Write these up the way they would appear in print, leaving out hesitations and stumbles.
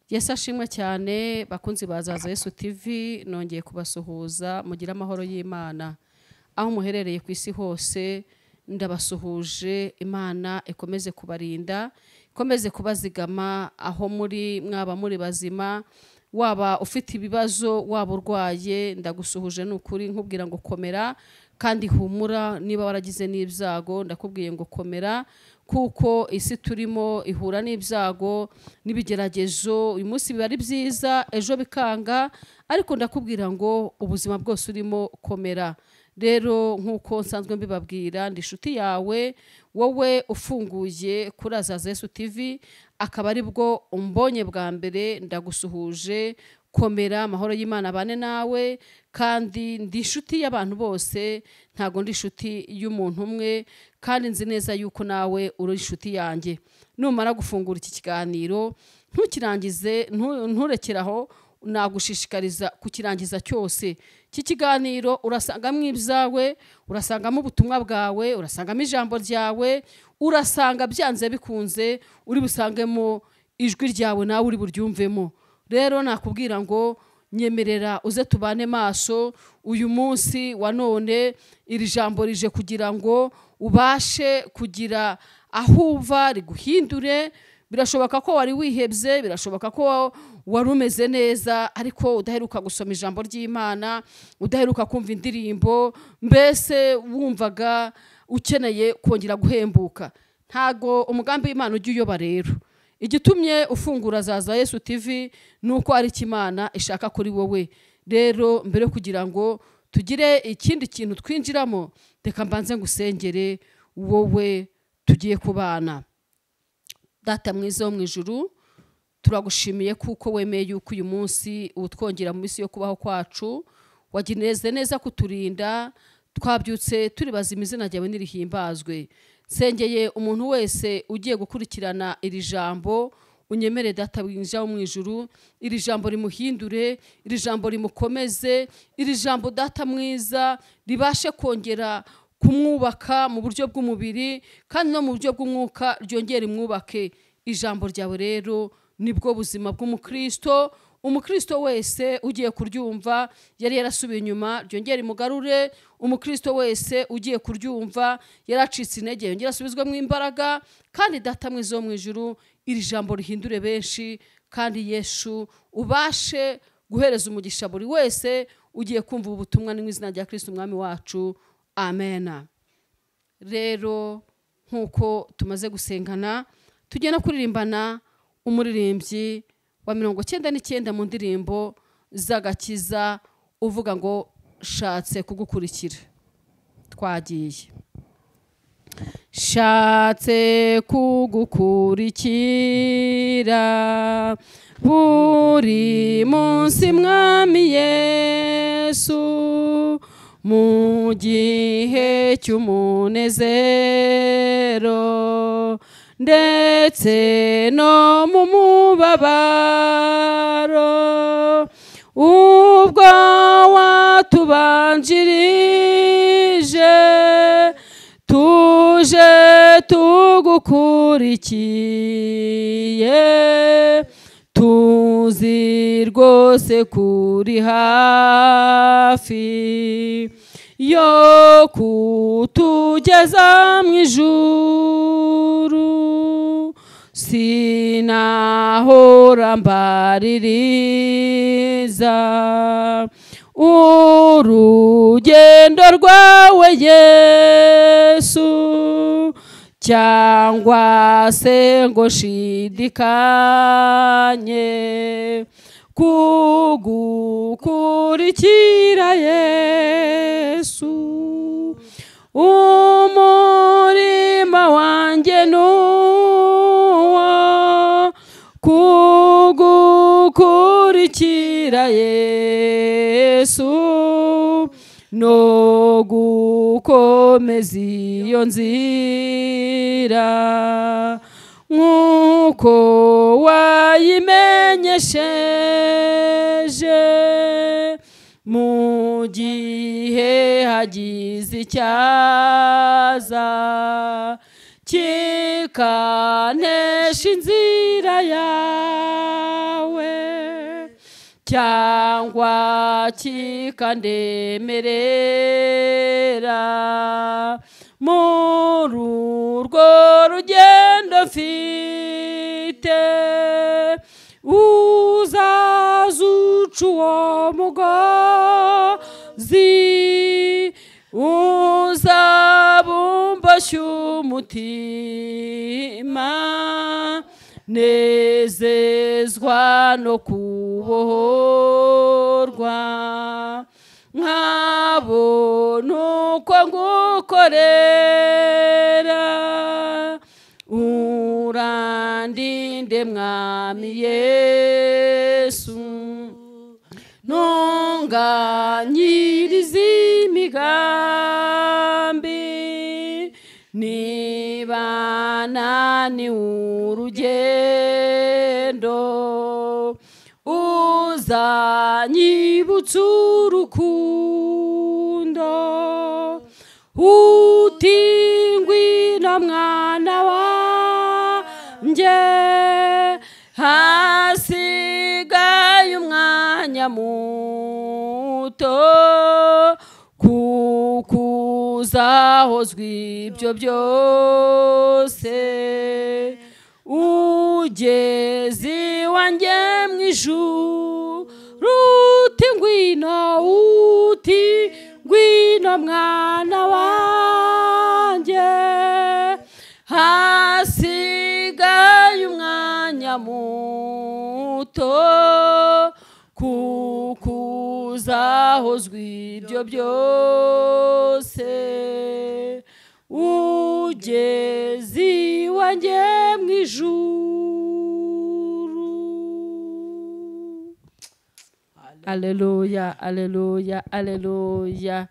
Yesu ashimwe cyane bakunzi bazaza Yesu TV, nongeye kubasuhuza mugira amahoro y'Imana aho muherereye ku isi hose. Ndabasuhuje, Imana ikomeze kubarinda, ikomeze kubazigama aho muri mwaba muri bazima, waba ufite ibibazo, waba urwaye, ndagusuhuje n'ukuri nkubwira ngo komera kandi humura. Niba waragize n'ibyago ndakubwiye ngo komera, kuko isi turimo ihura n'ibyago n'ibigeragezo. Uyu munsi biba ari byiza, ejo bikanga, ariko ndakubwira ngo ubuzima bwose urimo komera. Rero nkuko nsanzwe mbibabwira, ndi inshuti yawe, wowe ufunguye kuri Azaza Yesu TV, akaba ari bwo umbonye bwa mbere, ndagusuhuje. Komera, amahoro y'Imana bane nawe, kandi ndi inshuti y'abantu bose, ntago ndi inshuti y'umuntu umwe, kandi nzi neza yuko nawe uri inshuti yanjye. Numara gufungura iki kiganiro ntukirangize, nturekeraho, nagushishikariza kukirangiza cyose. Iki kiganiro urasangamo ibyawe, urasangamo ubutumwa bwawe, urasangamo ijambo ryawe, urasanga byanze bikunze uri busangemo ijwi ryawe nawe uri buryumvemo. Rero nakubwira ngo nyemerera uze tubane maso uyu munsi wa none. Iri jambo rije kugira ngo ubashe kugira aho uva riguhindure. Birashoboka ko wari wihebye, birashoboka ko wari umeze neza, ariko udaheruka gusoma ijambo ry'Imana, udaheruka kumva indirimbo, mbese wumvaga ukeneye kongera guhembuka. Ntago umugambi w'Imana ujya uyoba. Rero igitumye ufungura Azaza Yesu TV nuko ari Imana ishaka kuri wowe. Rero mbere kugira ngo tugire ikindi kintu twinjiramo, reka mbanze ngusengere wowe tugiye kubana. Data mwiza wo mu ijuru, turagushimiye kuko wemeye yuko uyu munsi utwongera mu minsi yo kubaho kwacu, wagineze neza kuturinda, twabyutse turi bazima, izina ryawe nirihimbazwe. Nsengeye umuntu wese ugiye gukurikirana iri jambo, unyemere Data winjira mu ijuru, iri jambo rimuhindure, iri jambo rimukomeze, iri jambo Data mwiza ribashe kongera kumwubaka mu buryo bw'umubiri, kandi no mu buryo bw'umwuka ryongera imwubake. Ijambo ryawe rero nibwo buzima bw'umukristo. Umukristo wese ugiye kuryumva yari yarasubiye inyuma, ryongera imugarure. Umukristo wese ugiye kuryumva yaracitse intege, yongera asubizwemo imbaraga. Kandi Data mwiza wo mu ijuru, iri jambo rihindure benshi, kandi Yesu ubashe guhereza umugisha buri wese ugiye kumva ubutumwa mu izina rya Kristo umwami wacu. Amen. Rero nkuko tumaze gusengana, tugiye no kuririmbana umuririmbyi wa 99 mu ndirimbo z'agakiza uvuga ngo shatse kugukurikira. Twagiye. Shatse kugukurikira buri munsi mwami Yesu, mu gihe cy'umunezero ndetse no mu mubabaro, ubwo watubanjirije tuje tugukurikiye, tuzi rwose kuri hafi yo kutugeza mu ijuru. Sinahora mbaririza urugendo rwawe Yesu, cyangwa se ngo shidikanye kugukurikira Yesu. Umurima wanjye nuwo kugukurikira Yesu, no gukomeza iyo nzira nk'uko wayimenyesheje, mu gihe hagize icyaza kikanesha inzira yawe. cyangwa kikandemerera muri urwo rugendo mfite uzazuca uwo mugozi uzabumboshya umutima nezezwa no kubohorwa nkabona uko ngukorera urandinde mwami Yesu ntunganyirize imigambi niba naniwe urugendo uzanyibutsa urukundo uti ngwino mwana wanjye hasigaye umwanya muto kuko uzahozwa ibyo byose ugeze iwanjye mu ijuru uti ngwino mwana wanjye hasigaye umwanya muto kuko uzahozwa ibyo byose ugeze iwanjye mu ijuru. Aleluya, aleluya, aleluya.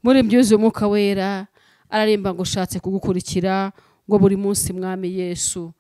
Muri byuzuye umwuka wera ararimba ngo ushatse kugukurikira ngo buri munsi mwami Yesu.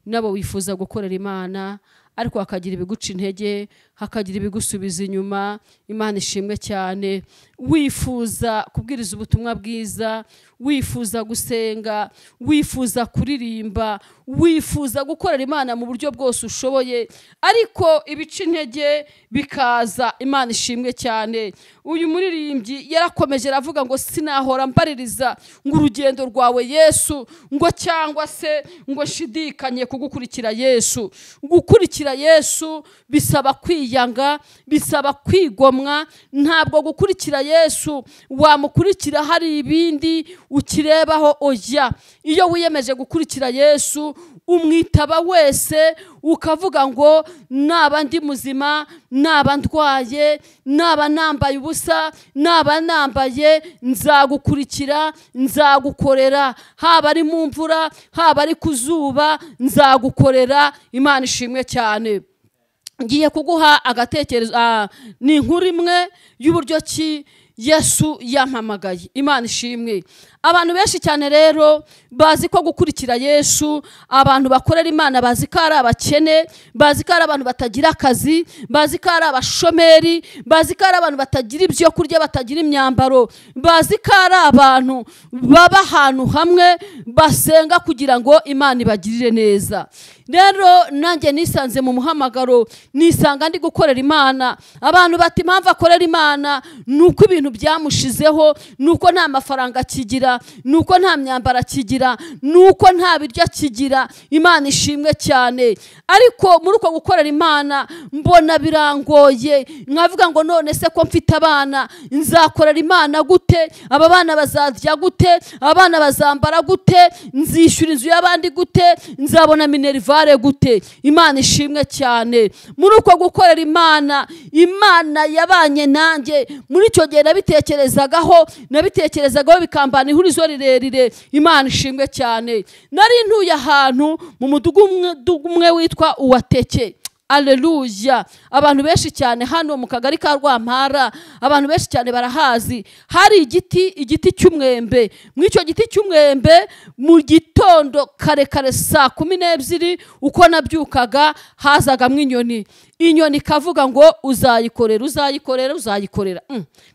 Nabo wifuza gukorera Imana ariko hakagira ibiguca intege, hakagira ibigusubiza inyuma. Imana ishimwe cyane. Wifuza kubwiriza ubutumwa bwiza, wifuza gusenga, wifuza kuririmba, wifuza gukorera Imana mu buryo bwose ushoboye, ariko ibica intege bikaza. Imana ishimwe cyane. Uyu muririmbyi yarakomeje aravuga ngo sinahora mbaririza ngo urugendo rwawe Yesu, ngo cyangwa se ngo shidikanye kugukurikira Yesu. Gukurikira Yesu bisaba kwiyanga, bisaba kwigomwa. Ntabwo gukurikira Yesu wamukurikira hari ibindi ukirebaho. Oya, iyo wiyemeje gukurikira Yesu umwitaba wese ukavuga ngo naba ndi muzima, naba ndwaye, naba nambaye ubusa, naba nambaye, nzagukurikira, nzagukorera. Haba ari mu mvura, haba ari ku zuba, nzagukorera. Imana ishimwe cyane. Ngiye kuguha agatekerezo, ni inkuru imwe y'uburyo ki Yesu yampamagaye. Imana ishimwe. Abantu benshi cyane rero bazi ko gukurikira Yesu, abantu bakorera Imana bazi ko ari abakene, bazi ko ari abantu batagira akazi, bazi ko ari abashomeri, bazi ko ari abantu batagira ibyo kurya, batagira imyambaro, bazi ko ari abantu baba ahantu hamwe basenga kugira ngo Imana ibagirire neza. Rero nanjye nisanze mu muhamagaro, nisanga ndi gukorera Imana. Abantu bati impamvu akorera Imana nuko ibintu byamushizeho, nuko nta mafaranga akigira, nuko nta myambaro akigira, nuko nta biryo akigira. Imana ishimwe cyane. Ariko muri uko gukorera Imana mbona birangoye, nkavuga ngo none se ko mfite abana nzakorera Imana gute? Aba bana bazarya gute? Abana bazambara gute? Nzishyura inzu y'abandi gute? Nzabona minerivare gute? Imana ishimwe cyane. Muri uko gukorera Imana, Imana yabanye nanjye. Muri icyo gihe nabitekerezagaho bikambana ihurizo rirerire. Imana ishimwe cyane. Nari ntuye ahantu mu mudugudu umwe witwa Uwateke. Aleluya. Abantu benshi cyane hano mu kagari ka Rwampara, abantu benshi cyane barahazi. Hari igiti cy'umwembe. Muri icyo giti cy'umwembe mu gitondo kare saa 12 uko nabyukaga hazagamo inyoni. Inyoni kavuga ngo uzayikorera.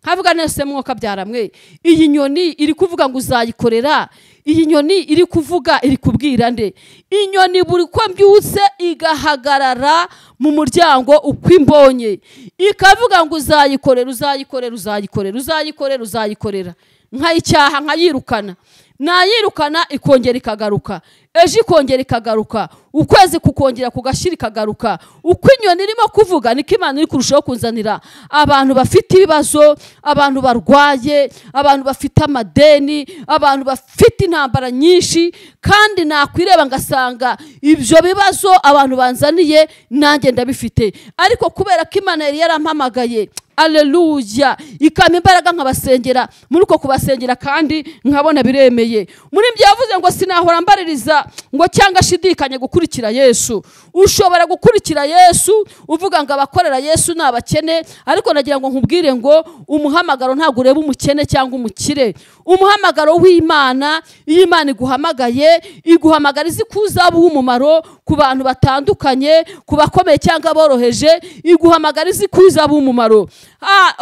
Kavuga nese mwuka byaramwe. Iyi nyoni iri kuvuga ngo uzayikorera. iyi nyoni iri kuvuga iri kubwira nde? Inyoni buri ko mbyutse igahagarara mu muryango uko imbonye ikavuga ngo uzayikorera uzayikorera uzayikorera uzayikorera uzayikorera, nkayicyaha nkayirukana, nayirukana ikongera ikagaruka, ejo ikongera ikagaruka, ukwezi kukongera kugashira ikagaruka. Uko inyoni irimo kuvuga niko Imana iri kurushaho kunzanira abantu bafite ibibazo, abantu barwaye, abantu bafite amadeni, abantu bafite intambara nyinshi, kandi nakwireba ngasanga ibyo bibazo abantu banzaniye nanjye ndabifite, ariko kubera ko Imana yari yarampamagaye, Aleluya, ikama imbaraga nkabasengera, muri uko kubasengera kandi nkabona biremeye. Muri ibyo yavuze ngo sinahora mbaririza ngo cyangwa shidikanye gukurikira Yesu. Ushobora gukurikira Yesu uvuga ngo abakorera Yesu nabakene, ariko nagira ngo nkubwire ngo umuhamagaro ntabwo ureba umukene cyangwa umukire. Umuhamagaro w'Imana, iyo Imana iguhamagaye, iguhamagariza kuzabuha umumaro ku bantu batandukanye, ku bakomeye cyangwa boroheje, iguhamagariza kuzabuha umumaro.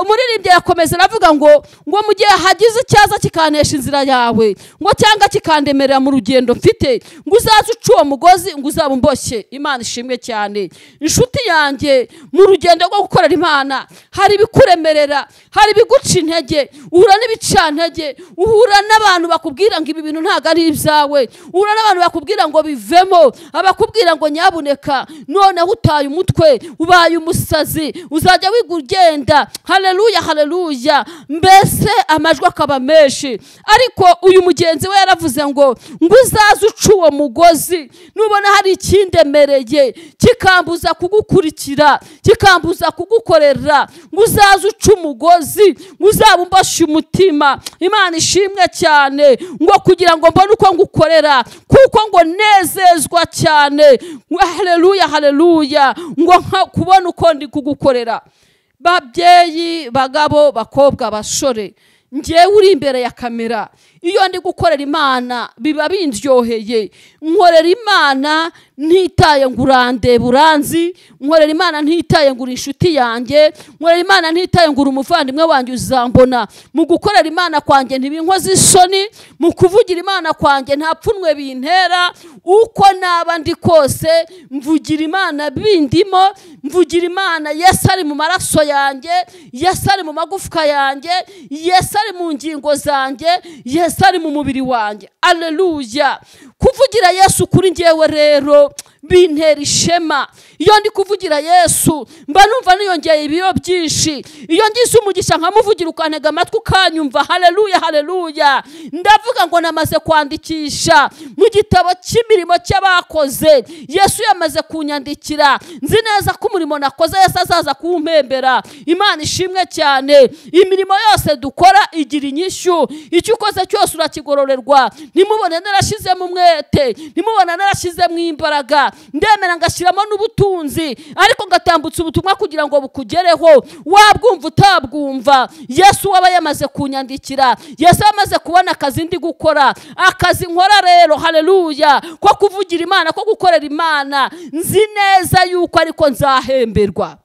Umuririmbyi yakomeza aravuga ngo mu gihe hagize icyaza kikanesha inzira yawe, ngo cyangwa kikandemerera mu rugendo mfite, ngo uzaze uca uwo mugozi, ngo uzaba umboshye. Imana ishimwe cyane. Inshuti yanjye, mu rugendo rwo gukorera Imana hari ibikuremerera, hari ibiguca intege, uhura n'ibicantege, uhura n'abantu bakubwira ngo ibi bintu ntago ari ibyawe, uhura n'abantu bakubwira ngo bivemo, abakubwira ngo nyabuneka none utaye umutwe, ubaye umusazi, uzajya wigugenda. Haleluya, haleluya. Mbese amajwi akaba menshi, ariko uyu mugenzi we yaravuze ngo uzaze uca uwo mugozi, nubona hari ikindemereye kikambuza kugukurikira, kikambuza kugukorera, ngo uzaze uca umugozi, ngo uzaba umbashe umutima. Imana ishimwe cyane ngo kugira ngo mbone uko ngukorera, kuko ngo nezezwa cyane. Haleluya, haleluya, ngo kubona uko ndi kugukorera. Babyeyi, bagabo, bakobwa, bashore, ngewe uri imbere ya kamera, iyo ndi gukorera Imana biba bindyoheye. Nkorera Imana ntitaye ngo urande buranzi, nkorera Imana ntitaye ngo uri inshuti yanjye, nkorera Imana ntitaye ngo uri umuvandimwe wanjye uzambona. Mu gukorera Imana kwanjye ntibinkoze isoni, mu kuvugira Imana kwanjye nta pfunwe bintera. Uko naba ndi kose mvugira Imana bindimo, mvugira Imana. Yesu ari mu maraso yanjye, Yesu ari mu magufwa yanjye, Yesu ari mu ngingo zanjye, Yesu ari mu mubiri wanjye. Aleluya. Kuvugira Yesu kuri ngewe rero bintera ishema. Iyo ndi kuvugira Yesu mba numva niyongeye ibiro byinshi. Iyo ngize umugisha nkamuvugira ukantega amatwi ukanyumva, haleluya, haleluya, ndavuga ngo namaze kwandikisha mu gitabo cy'imirimo cy'abakoze. Yesu yamaze kunyandikira, nzi neza ko umurimo nakoze Yesu azaza kumpembera. Imana ishimwe cyane. Imirimo yose dukora igira inyishyu, icyo ukoze cyose urakigororerwa. Nimubone narashizemo umwete, nimubone narashizemo imbaraga, ndemera ngashyiramo n'ubutunzi, ariko ngatambutsa ubutumwa kugira ngo bukugereho, wabwumva utabwumva. Yesu waba yamaze kunyandikira, Yesu yamaze kubona akazi ndi gukora, akazi nkora rero, haleluya, ko kuvugira Imana, ko gukorera Imana. Nzi neza yuko ariko nzahemberwa.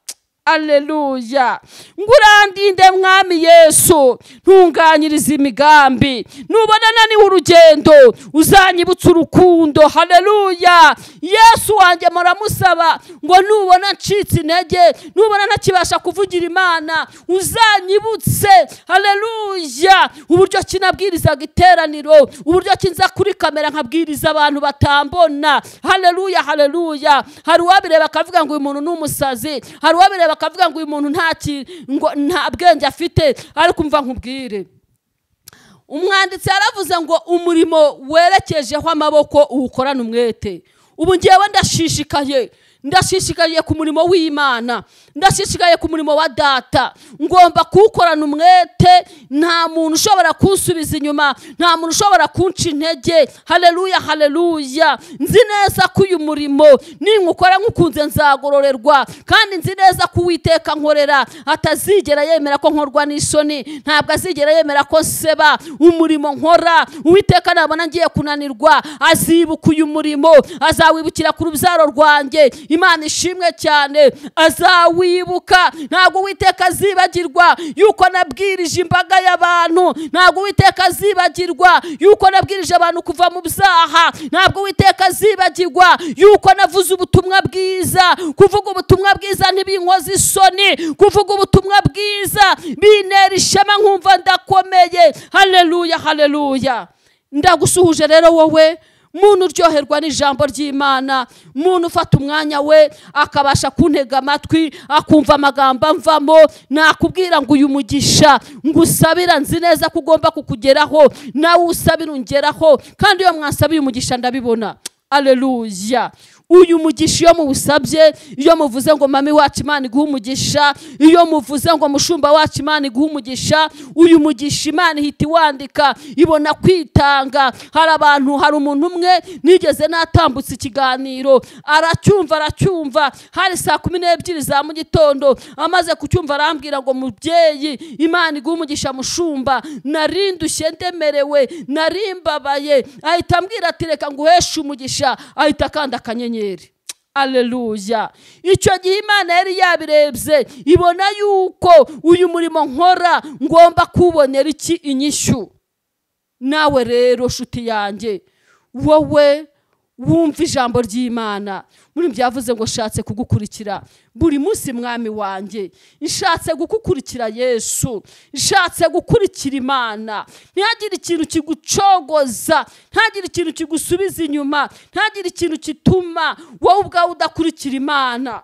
Aleluya. Ngurandinde mwami Yesu, ntunganyiriza imigambi. Nubona nani urugendo uzanyibutsa urukundo. Haleluya. Yesu wanjye muramusaba ngo nubona ncitse intege, nubona ntakibasha kuvugira Imana, uzanyibutse. Haleluya. Uburyo kinabwirizaga iteraniro, uburyo kinza kuri kamera nkabwiriza abantu batambona. Haleluya, haleluya. Hari uwabireba akavuga ngo uyu muntu n'umusazi, hari uwabireba akavuga ngo uyu muntu nta bwenge afite. Ariko umva nkubwire, umwanditsi yaravuze ngo umurimo werekejeho amaboko uwukorana umwete. Ubu ngewe ndashishikaye ku murimo w'Imana, ndashishikaye ku murimo wa Data. Ngomba kuwukorana umwete, nta muntu ushobora kunsubiza inyuma, nta muntu ushobora kunca intege. Haleluya, haleluya. Nzi neza ko uyu murimo ninkukora nk'ukunze nzagororerwa, kandi nzi neza ko Uwiteka nkorera atazigera yemera ko nkorwa n'isoni, ntabwo azigera yemera ko seba umurimo nkora. Uwiteka nabona ngiye kunanirwa, azibuka uyu murimo, azawibukira ku rubyaro rwanjye. Imana ishimwe cyane, azawibuka. Ntabwo Uwiteka azibagirwa yuko nabwirije imbaga y'abantu, ntabwo Uwiteka azibagirwa yuko nabwirije abantu kuva mu byaha, ntabwo Uwiteka azibagirwa yuko navuze ubutumwa bwiza. Kuvuga ubutumwa bwiza ntibinkoze isoni, kuvuga ubutumwa bwiza binera ishema nkumva ndakomeye. Haleluya, haleluya. Ndagusuhuje rero wowe muntu uryoherwa n'ijambo ry'Imana, muntu ufata umwanya we akabasha kuntega amatwi akumva amagambo amvamo. Nakubwira ngo uyu mugisha ngusabira nzi neza ko ugomba kukugeraho, nawe usabira ungeraho, kandi iyo mwasabiye umugisha ndabibona. Haleluya. Uyu mugisha iyo muwusabye, iyo muvuze ngo mami wacu Imana iguha umugisha, iyo muvuze ngo mushumba wacu Imana iguha umugisha, uyu mugisha Imana ihita iwandika, ibona kwitanga. Hari umuntu umwe nigeze natambutse ikiganiro, aracyumva hari saa 12 za mu gitondo, amaze kucyumva arambwira ngo mubyeyi Imana iguha umugisha mushumba, narindushye ndemerewe, narimbabaye. Ahita ambwira ati reka nguheshe umugisha, ahita akanda akanyenyeri. Haleluya. Icyo gihe Imana yari yabirebye, ibona yuko uyu murimo nkora ngomba kubonera iki inyishu. Nawe rero shuti yanjye, wowe wumva ijambo ry'Imana, muri byavuze ngo shatse kugukurikira buri munsi mwami wanjye, nshatse gukukurikira Yesu, nshatse gukurikira Imana. Ntihagire ikintu kigucogoza, ntihagire ikintu kigusubiza inyuma, ntihagire ikintu kituma wowe ubwawe udakurikira Imana.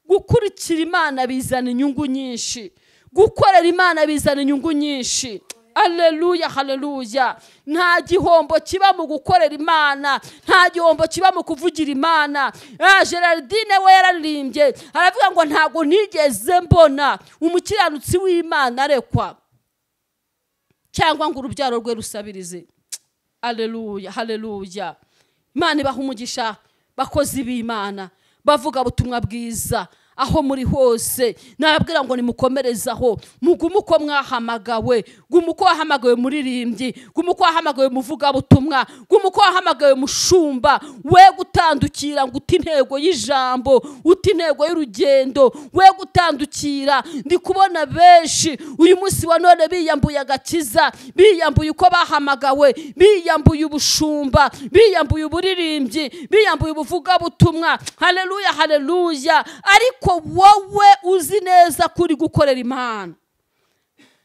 Gukurikira Imana bizana inyungu nyinshi, gukorera Imana bizana inyungu nyinshi. Haleluya, haleluya. Nta gihombo kiba mu gukorera Imana, nta gihombo kiba mu kuvugira Imana. Geraldine we yararirimbye aravuga ngo ntago nigeze mbona umukiranutsi w'Imana arekwa cyangwa ngo urubyaro rwe rusabirize. Haleluya, haleluya. Imana ibaha umugisha bakozi b'Imana, bavuga butumwa bwiza aho muri hose. Nababwira ngo nimukomerezaho, mugume uko mwahamagawe, gume uko wahamagawe muririmbyi, gume uko wahamagawe muvuga butumwa, gume uko wahamagawe mushumba. We gutandukira ngo uti intego y'ijambo, uti intego y'urugendo, we gutandukira. Ndi kubona benshi uyu munsi wa none biyambuye agakiza, biyambuye uko bahamagawe, biyambuye ubushumba, biyambuye uburirimbyi, biyambuye ubuvuga butumwa. Haleluya, haleluya. Ariko wowe uzi neza kuri gukorera Imana,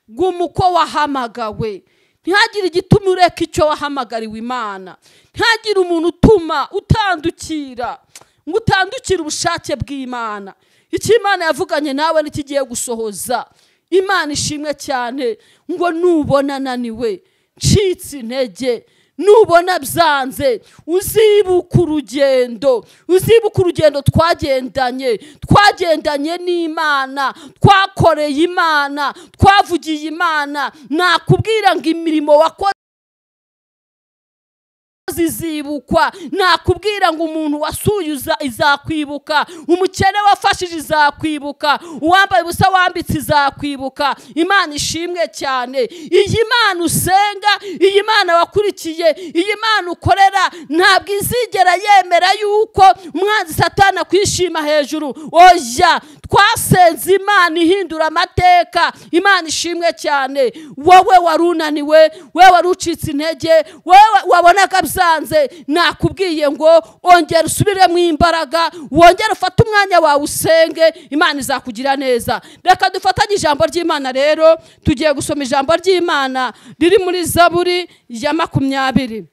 guma uko wahamagawe. Ntihagire igituma ureka icyo wahamagariwe Imana, ntihagire umuntu utuma utandukira ngo utandukire ubushake bw'Imana. Icyo Imana yavuganye nawe nikigiye gusohoza. Imana ishimwe cyane ngo nubona naniwe, ncitse intege, nubona byanze, uzibuka urugendo twagendanye n'Imana, twakoreye Imana, twavugiye Imana. Nakubwira ngo imirimo wakoze zizibukwa. Nakubwira ngo umuntu wasuyuza izakwibuka, umukene wafashije izakwibuka, uwambaye ubusa wambitse izakwibuka. Imana ishimwe cyane. Iyi Imana usenga, iyi Imana wakurikiye, iyi Imana ukorera, ntabwo izigera yemera yuko umwanzi Satani kwishima hejuru. Oya, twasenze Imana ihindura amateka. Imana ishimwe cyane. Wowe warunaniwe, wewe warucitse intege, wewe wabonaga byanze, nakubwiye ngo ongera usubiremo imbaraga, wongera ufate umwanya wawe usenge, Imana izakugira neza. Reka dufatanye ijambo ry'Imana rero, tugiye gusoma ijambo ry'Imana riri muri Zaburi ya 20.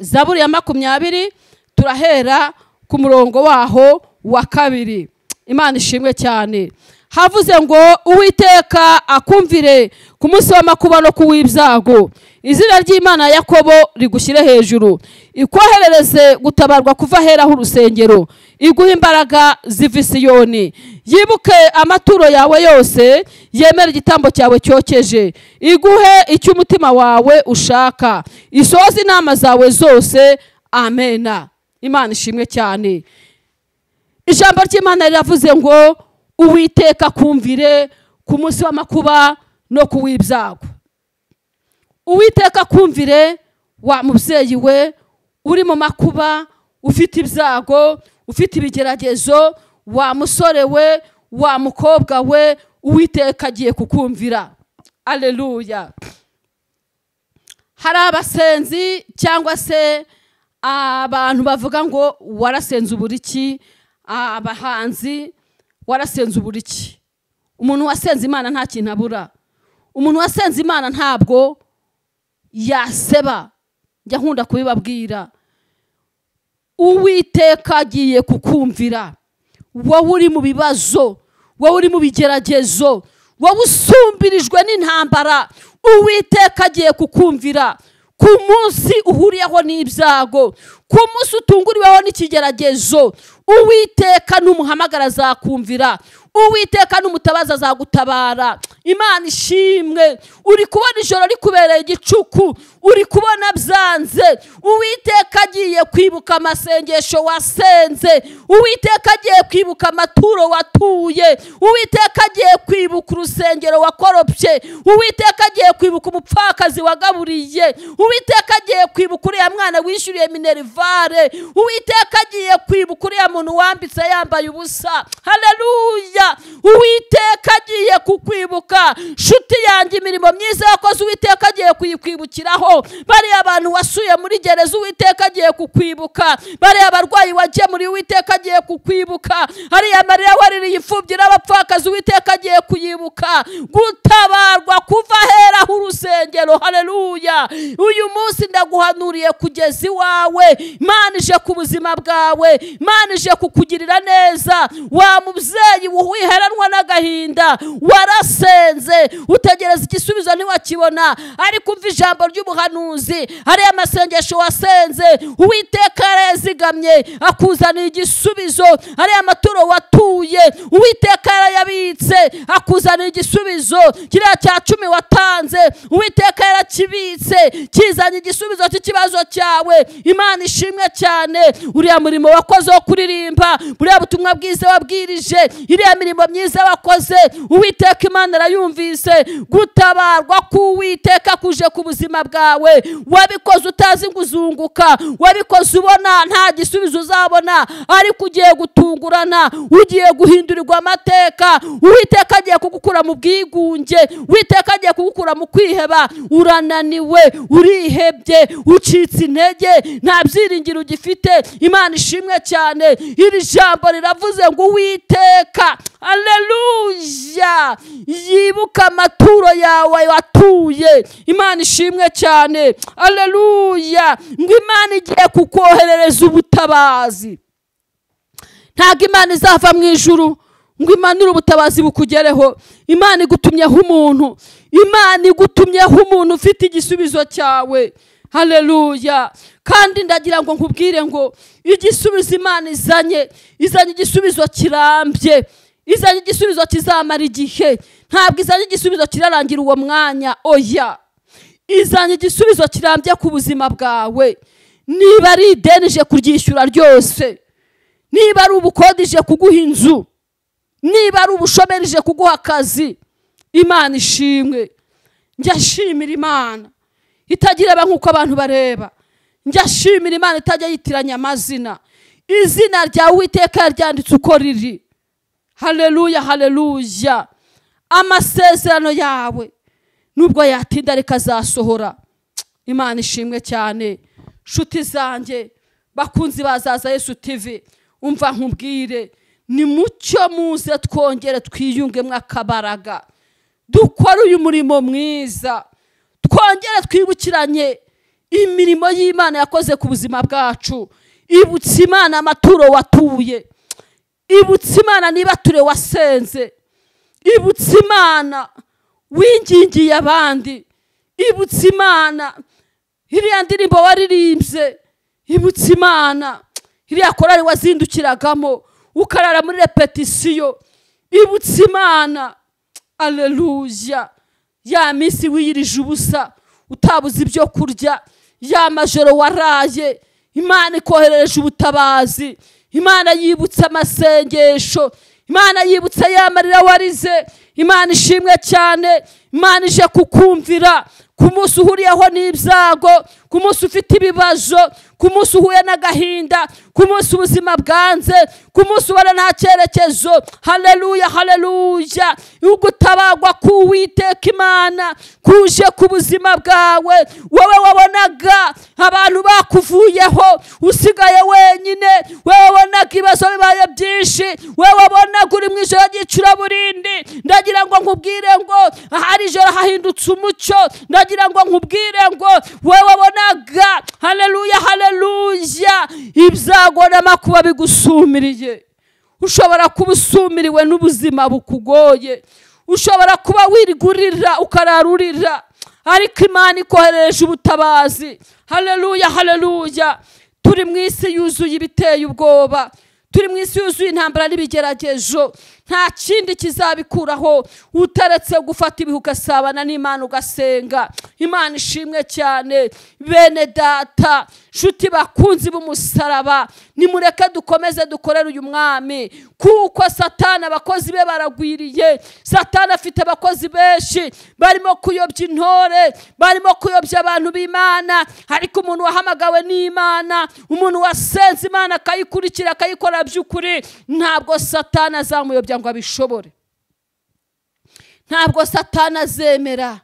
Zaburi ya 20 turahera ku murongo waho wa 2. Imana ishimwe cyane. Havuze ngo Uwiteka akumvire ku munsi w'amakuba no kuw'ibyago, izina ry'Imana Yakobo rigushyire hejuru, ikoherereze gutabarwa kuva heraho urusengero, iguha imbaraga ziva i Siyoni. Yibuke amaturo yawe yose, yemere igitambo cyawe cyokeje, iguhe icyo umutima wawe ushaka, isohoze inama zawe zose. Amena. Imana ishimwe cyane. Ijambo ry'Imana riravuze ngo Uwiteka kumvire ku munsi w'amakuba no kuw'ibyago. Uwiteka kumvire wa mubyeyi we uri mu makuba, ufite ibyago, ufite ibigeragezo, wa musore we, wa mukobwa we, Uwiteka agiye kukumvira. Haleluya. Hari abasenzi cyangwa se abantu bavuga ngo warasenze uburiki, abahanzi warasenze uburiki. Umuntu wasenze Imana nta kintu abura. Umuntu wasenze Imana ntabwo yaseba. Njya nkunda kubibabwira. Uwiteka agiye kukumvira. Wowe uri mu bibazo, wowe uri mu bigeragezo, wowe usumbirijwe n'intambara, Uwiteka agiye kukumvira. Ku munsi uhuriyeho n'ibyago, ku munsi utunguriweho n'ikigeragezo, Uwiteka numuhamagara azakumvira. Uwiteka n'umutabaza azagutabara. Imana ishimwe. Uri kubona ijoro rikubereye igicuku, uri kubona byanze, Uwiteka agiye kwibuka amasengesho wasenze, Uwiteka agiye kwibuka amaturo watuye, Uwiteka agiye kwibuka urusengero wakoropye, Uwiteka agiye kwibuka umupfakazi wagaburiye, Uwiteka agiye kwibuka uriya mwana wishyuriye minerivare, Uwiteka agiye kwibuka uriya muntu wambitse yambaye ubusa. Haleluya. Uwiteka agiye kukwibuka. Shuti yanjye, imirimo myiza yakoze Uwiteka agiye kuyikwibukiraho. Bari abantu wasuye muri gereza, Uwiteka agiye kukwibuka. Bari abarwayi wagiye muri, Uwiteka agiye kukwibuka. Hari amarira waririye imfubyi n'abapfakazi, Uwiteka agiye kuyibuka. Gutabarwa kuva hera urusengero. Haleluya. Uyu munsi ndaguhanuriye kugeza iwawe. Imana ije ku buzima bwawe, Imana ije kukugirira neza. Wa mubyeyi wiheranwa n'agahinda, warasenze utegereza igisubizo ntiwakibona, ariko umva ijambo ry'ubuhanuzi. Hari amasengesho wasenze, Uwiteka yarazigamye akuzanira igisubizo. Hari amaturo watuye, Uwiteka yarayabitse akuzanira igisubizo. Kiriya cya 10 watanze, Uwiteka yarakibitse kizanye igisubizo cy'ikibazo cyawe. Imana ishimwe cyane. Uriya murimo wakoze wo kuririmba, buriya butumwa bwiza wabwirije, iriya mirimo myiza wakoze, Uwiteka Imana arayumvise. Gutabarwa k'Uwiteka kuje ku buzima bwawe. Wabikoze utazi nguzunguka, wabikoze ubona nta gisubizo uzabona, ariko ugiye gutungurana, ugiye guhindurirwa amateka. Uwiteka agiye kugukura mu bwigunge, Uwiteka agiye kugukura mu kwiheba. Urananiwe, urihebye, ucitse intege, nta byiringiro ugifite. Imana ishimwe cyane. Iri jambo riravuze ngo Uwiteka, haleluya, yibuka amaturo yawe watuye. Imana ishimwe cyane. Haleluya. Ngo Imana igiye kukoherereza ubutabazi. Ntabwo Imana izava mu ijuru ngo imanure ubutabazi bukugereho. Imana igutumyeho umuntu, Imana igutumyeho umuntu ufite igisubizo cyawe. Haleluya. Kandi ndagira ngo nkubwire ngo igisubizo Imana izanye igisubizo kirambye, izanye igisubizo kizamara igihe. Ntabwo izanye igisubizo kirarangira uwo mwanya, oya. Izanye igisubizo kirambye ku buzima bwawe. Niba ari ideni ije kuryishyura ryose, niba ari ubukode ije kuguha inzu, niba ari ubushomeri ije kuguha akazi, Imana ishimwe. Njya nshimira Imana itagira nk'uko abantu bareba. Njya nshimira Imana itajya yitiranya amazina. Izina rya Uwiteka ryanditse uko riri. Haleluya, haleluya. Amasezerano yawe nubwo yatinda rikazasohora. Imana ishimwe cyane. Shuti zanjye, bakunzi bazaza Yesu TV, umva nkubwire, ni mucyo muze twongere twiyungemo akabaraga, dukora uyu murimo mwiza, twongere twibukiranye imirimo y'Imana yakoze ku buzima bwacu. Ibutse Imana amaturo watuye, ibutse Imana nibature wasenze, ibutse Imana wingingiye abandi, ibutse Imana iriya ndirimbo waririmbye, ibutse Imana iriya korari wazindukiragamo ukarara muri repetisiyo, ibutse Imana. Haleluya. Ya minsi wiyirije ubusa utabuze ibyo kurya, ya majoro waraye, Imana ikoherereje ubutabazi. Imana yibutse amasengesho, Imana yibutse ya marira warize. Imana ishimwe cyane. Imana ije kukumvira ku munsi uhuriyeho n'ibyago, ku munsi ufite ibibazo, ku munsi uhuye n'agahinda, ku munsi ubuzima bwanze, ku munsi ubona nta cyerekezo. Haleluya, haleluya. Ugutabagwa k'Uwiteka Imana kuje ku buzima bwawe. Wowe wabonaga abantu bakuvuyeho usigaye wenyine, wowe wabonaga ibibazo bibaye byinshi, wowe wabonaga uri mu ijoro ry'icuraburindi, ndagira ngo nkubwire ngo ahari ijoro hahindutse umucyo. Ndagira ngo nkubwire ngo wowe wabonaga, haleluya, haleluya, ibyago n'amakuba bigusumiriye. Ushobora kuba usumiriwe n'ubuzima bukugoye, ushobora kuba wirigurira ukararurira, ariko Imana ikohereje ubutabazi. Haleluya, haleluya. Turi mu isi yuzuye ibiteye ubwoba, turi mu isi yuzuye intambara n'ibigeragezo. Nta kindi kizabikuraho utaretse gufata ibihe ugasabana n'Imana ugasenga. Imana ishimwe cyane. Bene data, nshuti bakunzi b'umusaraba, nimureke dukomeze dukorere uyu mwami, kuko Satani abakozi be baragwiriye. Satani afite abakozi benshi barimo kuyobya intore, barimo kuyobya abantu b'Imana. Ariko umuntu wahamagawe n'Imana, umuntu wasenze Imana akayikurikira akayikora by'ukuri, ntabwo Satani azamuyobya ngo abishobore. Ntabwo Satani azemera.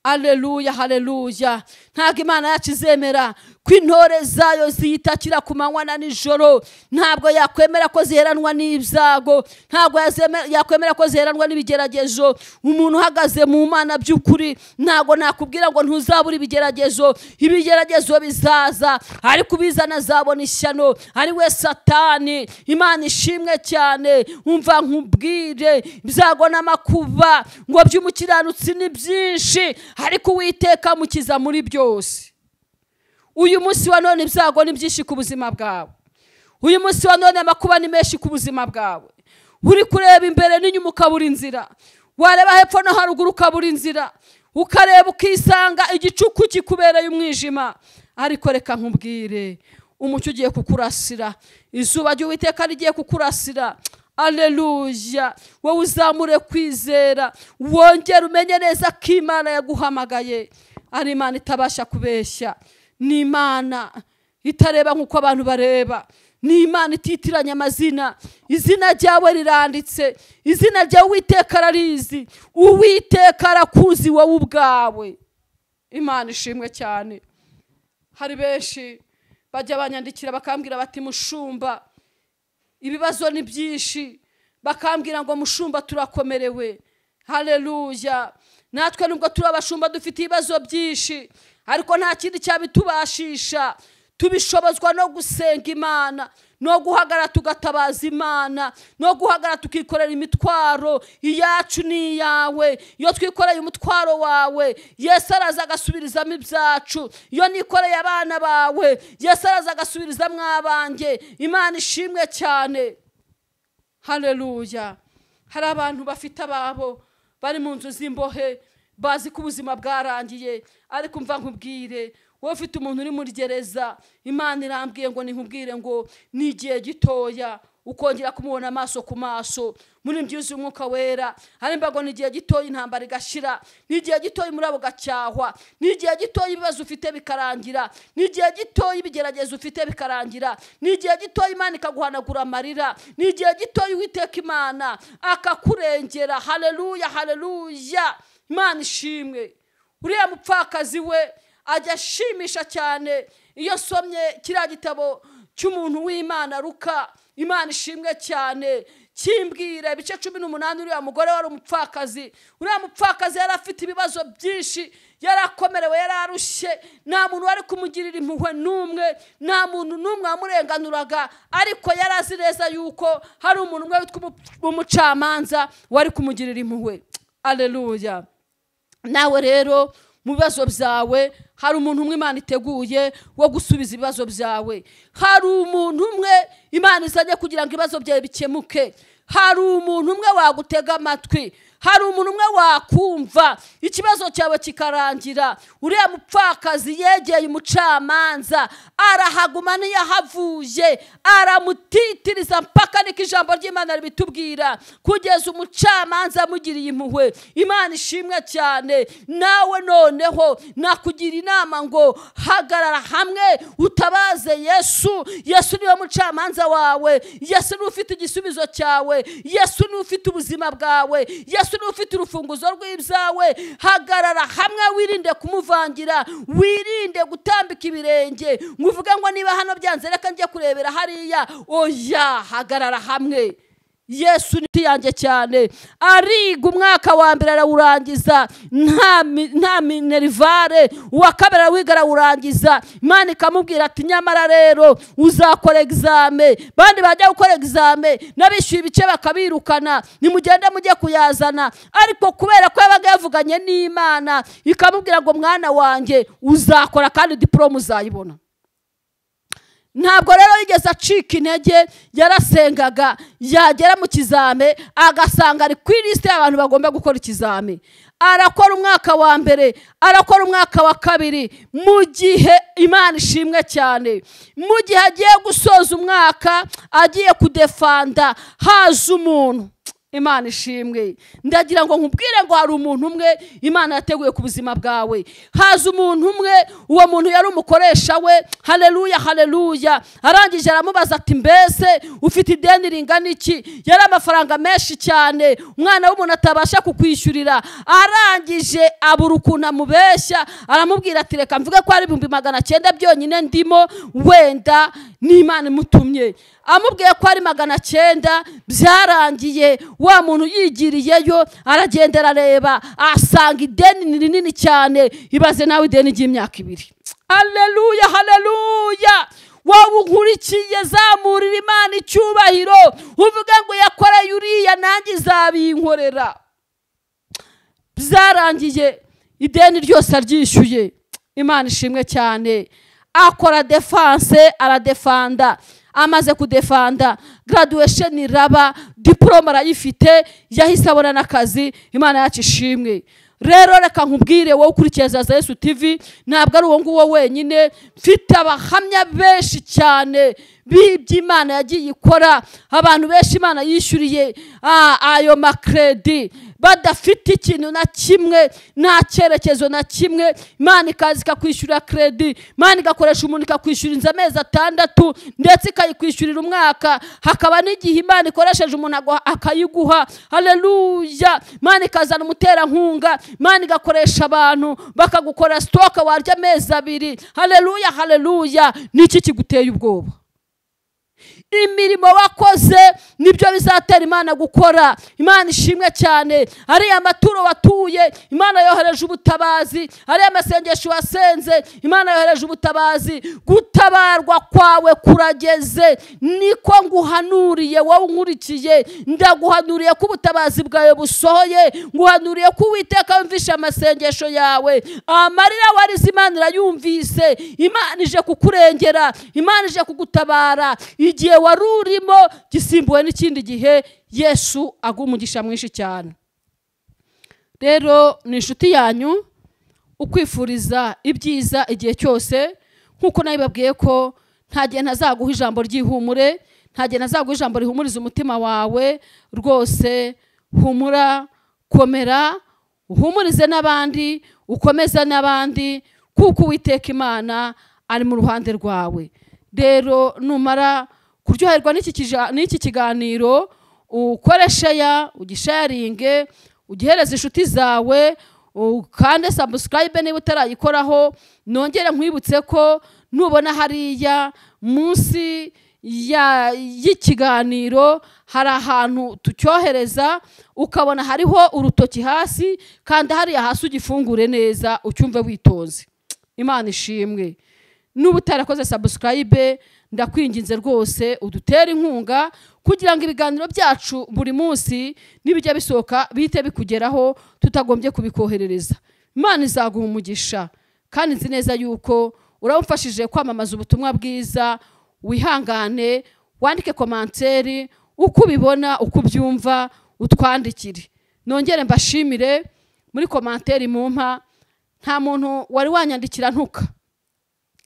Haleluya, haleluya. Ntabwo Imana yacu izemera ko intore zayo ziyitakira ku manywa na nijoro. Ntabwo yakwemera ko ziheranwa n'ibyago, ntabwo yakwemera ko ziheranwa n'ibigeragezo. Umuntu uhagaze mu Mana by'ukuri, ntabwo nakubwira ngo ntuzabura ibigeragezo. Ibigeragezo bizaza, ariko ubizana azabona ishyano, ari we Satani. Imana ishimwe cyane. Umva nkubwire, ibyago n'amakuba ngo by'umukiranutsi ni byinshi, ariko Uwiteka amukiza muri byose. Uyu munsi wa none ibyago ni byinshi ku buzima bwawe. Uyu munsi wa none amakuba ni menshi ku buzima bwawe. Uri kureba imbere n'inyuma ukabura inzira, wareba hepfo no haruguru ukabura inzira, ukareba ukisanga igicuku kikubereye umwijima. Ariko reka nkubwire, umucyo ugiye kukurasira, izuba ry'Uwiteka rigiye kukurasira. Haleluya. Wowe uzamure kwizera, wongere umenye neza ko Imana yaguhamagaye ari Imana itabasha kubeshya. Ni Imana itareba nk'uko abantu bareba. Ni Imana ititiranya amazina. Izina ryawe riranditse, izina ryawe Uwiteka ararizi, Uwiteka arakuzi wowe ubwawe. Imana ishimwe cyane. Hari benshi bajya banyandikira bakambwira bati, mushumba, ibibazo ni byinshi. Bakambwira ngo mushumba, turakomerewe. Haleluya. Natwe nubwo turi abashumba dufite ibibazo byinshi, ariko nta kindi cyabitubashisha. Tubishobozwa no gusenga Imana, no guhagarara tugatabaza Imana, no guhagarara tukikorera imitwaro iyacu n'iyawe. Iyo twikoreye umutwaro wawe, Yesu araza agasubirizamo ibyacu. Iyo nikoreye abana bawe, Yesu araza agasubirizamo abanjye. Imana ishimwe cyane. Haleluya. Hari abantu bafite ababo bari mu nzu z'imbohe, bazi ko ubuzima bwarangiye. Ariko mva nkubwire, wowe ufite umuntu uri muri gereza, Imana irambwiye ngo ninkubwire ngo ni igihe gitoya ukongera kumubona amaso ku maso. Muri mbyuzi umwuka wera, harimba ngo ni igihe gitoya intambara igashira, ni igihe gitoya umurabo gacyahwa, ni igihe gitoya ibibazo ufite bikarangira, ni igihe gitoya ibigeragezo ufite bikarangira, ni igihe gitoya Imana ikaguhanagura amarira, ni igihe gitoya Uwiteka Imana akakurengera. Haleluya, haleluya. Imana ishimwe. Uriya mupfakazi we ajya ashimisha cyane iyo somye kiriya gitabo cy'umuntu w'Imana Luka. Imana ishimwe cyane. Kimbwira ibice 18, uriya mugore wari umupfakazi. Uriya mupfakazi yari afite ibibazo byinshi, yarakomerewe, yararushye, nta muntu wari kumugirira impuhwe n'umwe, nta muntu n'umwe wamurenganuraga. Ariko yarazi neza yuko hari umuntu umwe witwa umucamanza wari kumugirira impuhwe. Haleluya. Nawe rero mu bibazo byawe hari umuntu umwe Imana iteguye wo gusubiza ibibazo byawe. Hari umuntu umwe Imana izanye kugira ngo ibibazo byawe bikemuke. Hari umuntu umwe wagutega amatwi. hari umuntu umwe wakumva ikibazo cyawe kikarangira. Uriya mupfakazi yegeye umucamanza, arahaguma ntiyahavuye, aramutitiriza mpaka niko ijambo ry'Imana ribitubwira, kugeza umucamanza amugiriye impuhwe. Imana ishimwe cyane. Nawe noneho nakugira inama ngo hagarara hamwe utabaze Yesu. Yesu niwe mucamanza wawe, Yesu niwe ufite igisubizo cyawe, Yesu niwe ufite ubuzima bwawe, Yesu niwe ufite urufunguzo rw'ibyawe. Hagarara hamwe, wirinde kumuvangira, wirinde gutambika ibirenge ngo uvuge ngo niba hano byanze reka njye kurebera hariya. Oya, hagarara hamwe. Yesu ni yanjye cyane. Ariga umwaka wa mbere arawurangiza nta minerivare, uwa kabiri awiga arawurangiza. Imana ikamubwira ati nyamara rero uzakora exame. Bandi bajya gukora exame nabishyuye ibice bakabirukana, nimugende mujye kuyazana. Ariko kubera ko yabaga yavuganye n'Imana ikamubwira ngo mwana wanjye uzakora kandi diplome uzayibona. Ntabwo rero yigeze acika intege, yarasengaga, yagera mu kizame agasanga ari ku liste y'abantu bagomba gukora ikizame. Arakora umwaka wa mbere, arakora umwaka wa kabiri, mu gihe Imana ishimwe cyane, mu gihe agiye gusoza umwaka, agiye kudefanda, haza umuntu. Imana ishimwe. Ndagira ngo nkubwire ngo hari umuntu umwe Imana yateguye ku buzima bwawe. Haza umuntu umwe, uwo muntu yari umukoresha we. Haleluya, haleluya. Arangije aramubaza ati mbese ufite ideni ringana iki? Yari amafaranga menshi cyane, umwana w'umuntu atabasha kukwishyurira. Arangije abura ukuntu amubeshya, aramubwira ati reka mvuge ko ari 900 byonyine ndimo, wenda n'Imana imutumye. Amubwiye ko ari 900, byarangiye wa muntu yigiriyeyo, aragendera areba, asanga ideni ni rinini cyane. Ibaze nawe ideni ry'imyaka 2. Haleluya, haleluya. Wowe unkurikiye, zamurira Imana icyubahiro, uvuga ngo yakoreye uriya nanjye izabinkorera. Byarangiye ideni ryose aryishyuye. Imana ishimwe cyane. Akora defense, aradefanda. Amaze kudefanda, graduation iraba, diploma arayifite, yahise abona n'akazi. Imana yacu ishimwe. Rero reka nkubwire wowe ukurikiza Yesu TV, ntabwo ari uwo nguwo wenyine, mfite abahamya benshi cyane by'Imana yagiye ikora. Abantu benshi Imana yishyuriye ayo makredi badafite ikintu na kimwe, nta cyerekezo na kimwe. Imana ikazi ikakwishyurira kredi, Imana igakoresha umuntu ikakwishyura inza amezi 6 ndetse ikayikwishyurira umwaka. Hakaba n'igihe Imana ikoresheje umuntu akayiguha. Haleluya. Imana ikazana umuterankunga, Imana igakoresha abantu bakagukora stock warya amezi 2. Haleluya, haleluya. Niki kiguteye ubwoba? Imirimo wakoze nibyo bizatera Imana gukora. Imana ishimwe cyane. Ari amaturo watuye, Imana yohereje ubutabazi. Ari amasengesho wasenze, Imana yohereje ubutabazi. Gutabarwa kwawe kurageze. Niko nguhanuriye wowe unkurikiye. Ndaguhanuriye ko ubutabazi bwawe busohoye. Nguhanuriye ko Uwiteka yumvisha amasengesho yawe. Amarira warize Imana irayumvise. Imana ije kukurengera, Imana ije kugutabara. Igihe warurimo gisimbuwe n'ikindi gihe. Yesu agumugisha mwinshi cyane. Rero ni inshuti yanyu ukwifuriza ibyiza igihe cyose, nkuko nabibabwiye ko nta gihe ntazaguha ijambo ry'ihumure, nta gihe ntazaguha ijambo rihumuriza umutima wawe. Rwose humura, komera, uhumurize n'abandi, ukomeza n'abandi, kuko Uwiteka Imana ari mu ruhande rwawe. Rero numara kuryoherwa n'iki kiganiro, ukoreshe ugisharinge, ugihereze inshuti zawe, kandi subscribe niba utarayikoraho. Nongere nkwibutse ko nubona hariya munsi y'ikiganiro hari ahantu tucyohereza, ukabona hariho urutoki hasi, kandi hariya hasi ugifungure neza ucyumve witonze. Imana ishimwe. Nubu utarakoze subscribe, ndakwinginze rwose udutera inkunga kugira ngo ibiganiro byacu buri munsi nibijya bisohoka bihite bikugeraho tutagombye kubikoherereza. Imana izaguha umugisha, kandi nzi neza yuko uramfashije kwamamaza ubutumwa bwiza. Wihangane, wandike commentaire uko ubibona, uko ubyumva, utwandikire. nongere mbashimire muri komanteri mumpa, nta muntu wari wanyandikira ntuka.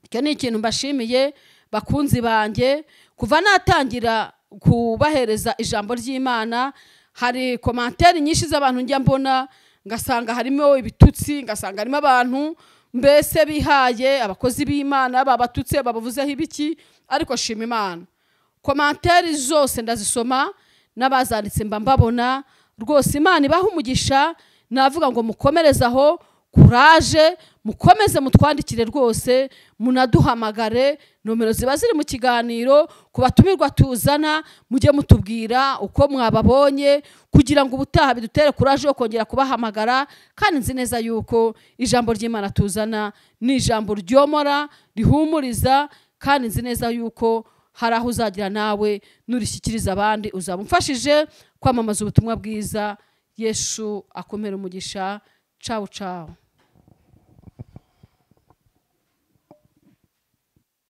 Icyo ni ikintu mbashimiye bakunzi banjye. Kuva natangira kubahereza ijambo ry'Imana, hari komanteri nyinshi z'abantu njya mbona, ngasanga harimo ibitutsi, ngasanga harimo abantu mbese bihaye abakozi b'Imana babatutse babavuzeho ibiki. Ariko shima Imana, komanteri zose ndazisoma, n'abazanditse mba mbabona. Rwose Imana ibaha umugisha. Navuga ngo mukomerezaho, kuraje, mukomeze mutwandikire rwose, munaduhamagare. Nomero ziba ziri mu kiganiro, kubatumirwa tuzana, mujye mutubwira uko mwababonye, kugira ngo ubutaha bidutere kuraje yo kongera kubahamagara. Kandi nzi neza yuko ijambo ry'Imana tuzana ni ijambo ryomora, rihumuriza, kandi nzi neza yuko hari aho uzagira nawe nurishyikiriza abandi uzamufashije kwamamaza ubutumwa bwiza. Yesu akomere umugisha. Ciao ciao.